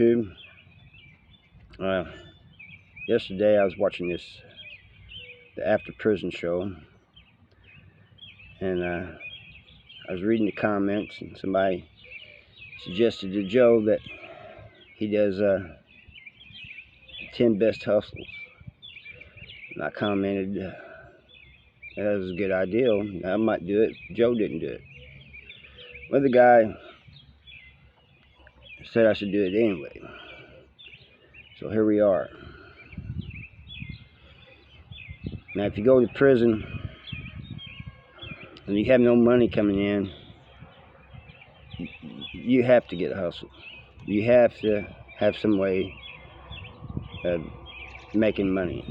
YouTube. Yesterday I was watching the After Prison show, and I was reading the comments, and somebody suggested to Joe that he does 10 best hustles. And I commented, that was a good idea. I might do it. Joe didn't do it. Well, the guy said I should do it anyway. So here we are. Now, if you go to prison and you have no money coming in, you have to get a hustle. You have to have some way of making money.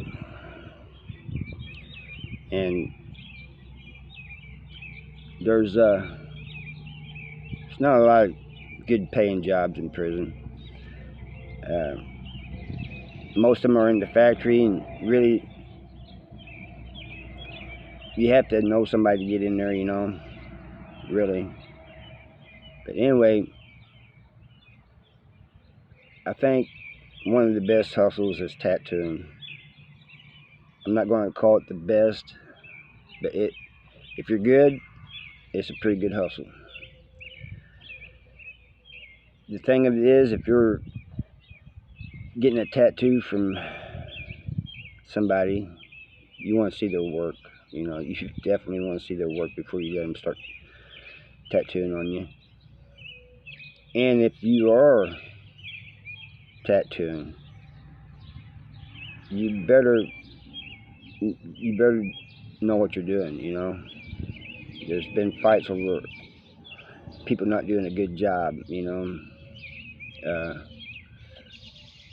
And there's not a lot of good paying jobs in prison. Most of them are in the factory, and really you have to know somebody to get in there, really. But anyway, I think one of the best hustles is tattooing. I'm not going to call it the best, but if you're good, it's a pretty good hustle. The thing of it is, if you're getting a tattoo from somebody, you want to see their work. You definitely want to see their work before you let them start tattooing on you. And if you are tattooing, you better know what you're doing. There's been fights over people not doing a good job,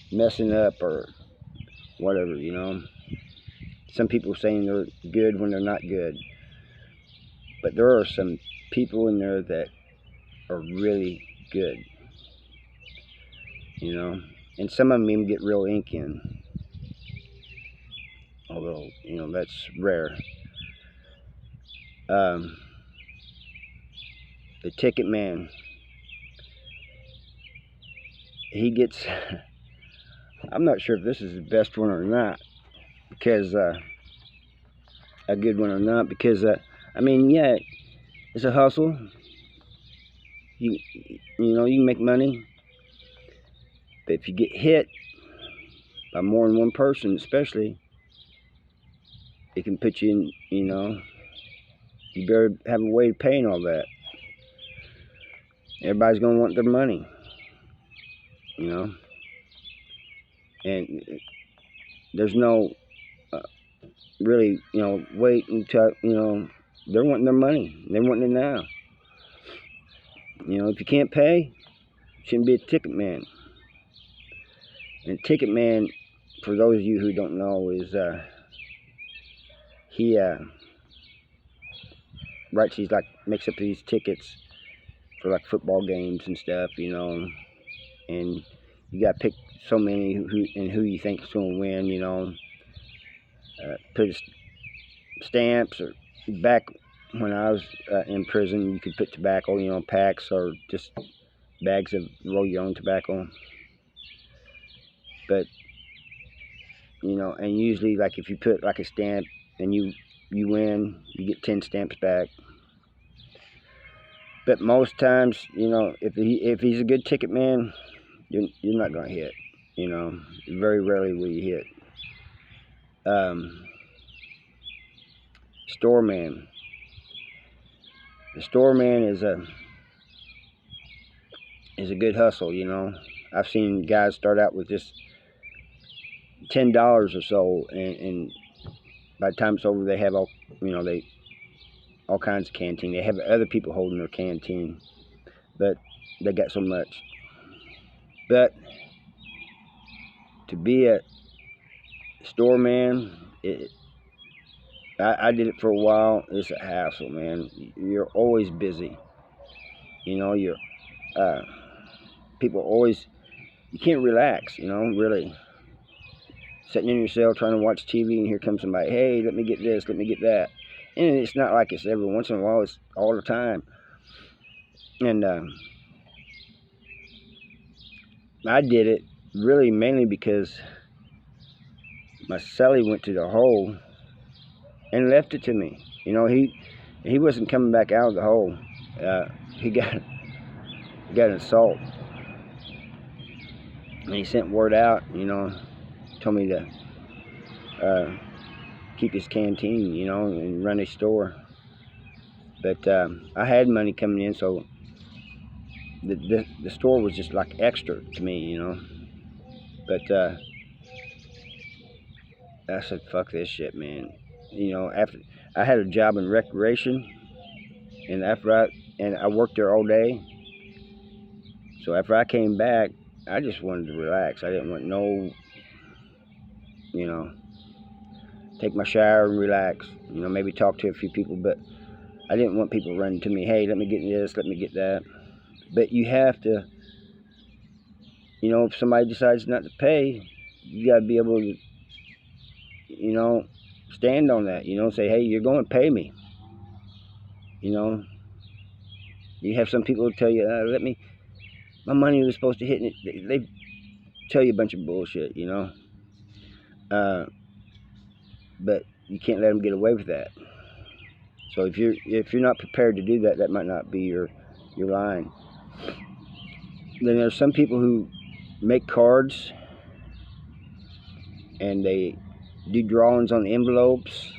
messing up or whatever, Some people saying they're good when they're not good. But there are some people in there that are really good, And some of them even get real ink in. Although, that's rare. The Ticket Man, he gets... I'm not sure if this is the best one or not, because a good one or not, because yeah, it's a hustle. You can make money, but if you get hit by more than one person, especially, it can put you in. You better have a way of paying all that. Everybody's gonna want their money, and there's no really, wait until, they're wanting their money. They're wanting it now. If you can't pay, you shouldn't be a ticket man. And a ticket man, for those of you who don't know, is he makes up these tickets for football games and stuff, and you got to pick so many who you think is going to win, put stamps. Or back when I was in prison, you could put tobacco, packs or just bags of roll your own tobacco. But and usually, if you put a stamp and you win, you get 10 stamps back. But most times, if he's a good ticket man, you're not gonna hit. Very rarely will you hit. Store man. The store man is a good hustle. I've seen guys start out with just $10 or so, and by the time it's over, they have all kinds of canteen. They have other people holding their canteen, but they got so much. But to be a store man, I did it for a while. It's a hassle, man. You're always busy. You're people always, you can't relax. Really. Sitting in your cell trying to watch TV, and here comes somebody. Hey, let me get this, let me get that. And it's not like it's every once in a while. It's all the time. And I did it really mainly because my celly went to the hole and left it to me. You know, he wasn't coming back out of the hole. He got an assault, and he sent word out. You know, told me to keep his canteen, you know, and run his store. But I had money coming in, so the store was just like extra to me, you know. But I said, fuck this shit, man. You know, after I had a job in recreation, and I worked there all day. So after I came back, I just wanted to relax. I didn't want no, you know, take my shower and relax. You know, maybe talk to a few people, but I didn't want people running to me, hey, let me get this, let me get that. But you have to, you know, if somebody decides not to pay, you got to be able to, you know, stand on that. You know, say, hey, you're going to pay me. You know, you have some people who tell you, my money was supposed to hit. They tell you a bunch of bullshit, you know. But you can't let them get away with that. So if you're not prepared to do that, that might not be your line. Then there's some people who make cards and they do drawings on envelopes,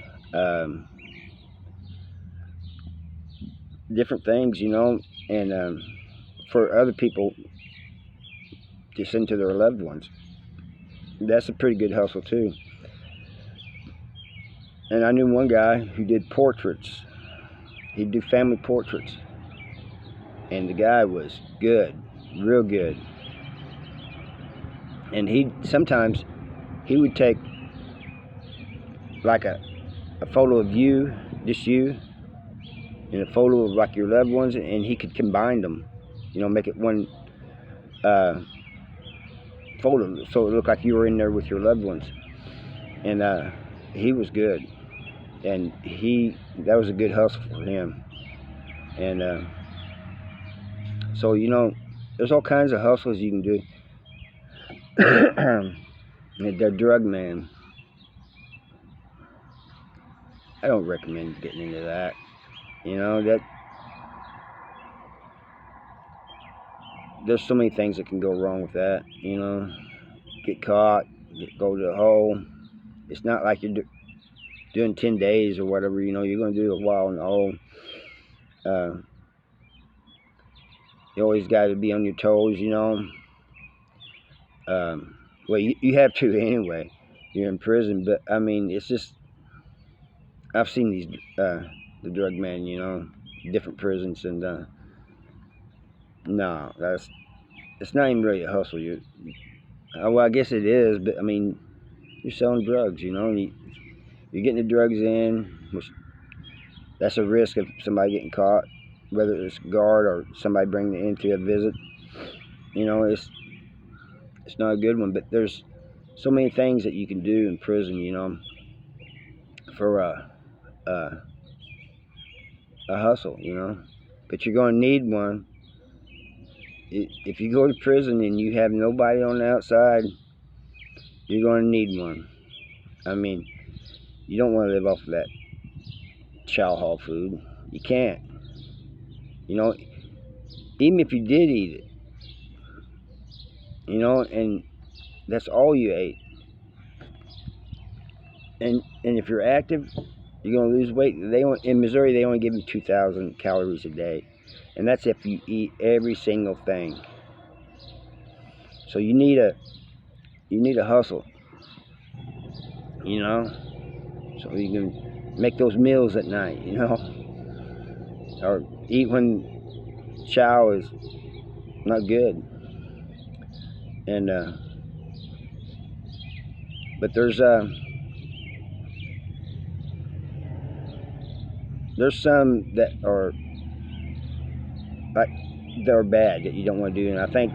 different things, you know, and for other people to send to their loved ones. That's a pretty good hustle too. And I knew one guy who did portraits. He'd do family portraits. And the guy was good, real good. And sometimes he would take like a photo of you, just you, and a photo of like your loved ones, and he could combine them, you know, make it one photo so it looked like you were in there with your loved ones. And he was good, and that was a good hustle for him. And so, you know, there's all kinds of hustles you can do. The drug man, I don't recommend getting into that. You know, that there's so many things that can go wrong with that. You know, get caught, go to the hole. It's not like you're doing 10 days or whatever. You know, you're going to do a while in the hole. You always got to be on your toes, you know. Well, you have to anyway. You're in prison, but I mean, it's just, I've seen these the drug men, you know, different prisons, and no, it's not even really a hustle. Well, I guess it is, but I mean, you're selling drugs, you know, and you're getting the drugs in, which that's a risk of somebody getting caught, whether it's a guard or somebody bringing it in to a visit. You know, it's not a good one, but there's so many things that you can do in prison, you know, for a hustle, you know. But you're going to need one. If you go to prison and you have nobody on the outside, you're going to need one. I mean, you don't want to live off of that chow hall food. You can't. You know, even if you did eat it, you know, and that's all you ate. And if you're active, you're going to lose weight. In Missouri, they only give you 2,000 calories a day. And that's if you eat every single thing. So you need a hustle, you know, so you can make those meals at night, you know, or eat when chow is not good. And but there's some that are bad that you don't want to do, and I think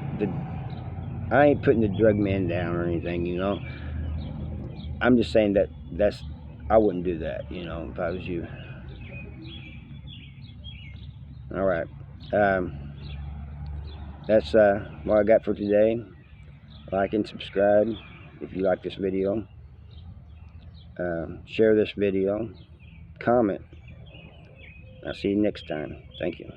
I ain't putting the drug man down or anything, you know. I'm just saying I wouldn't do that, you know, if I was you. All right, that's what I got for today. Like and subscribe if you like this video. Share this video. Comment. I'll see you next time. Thank you.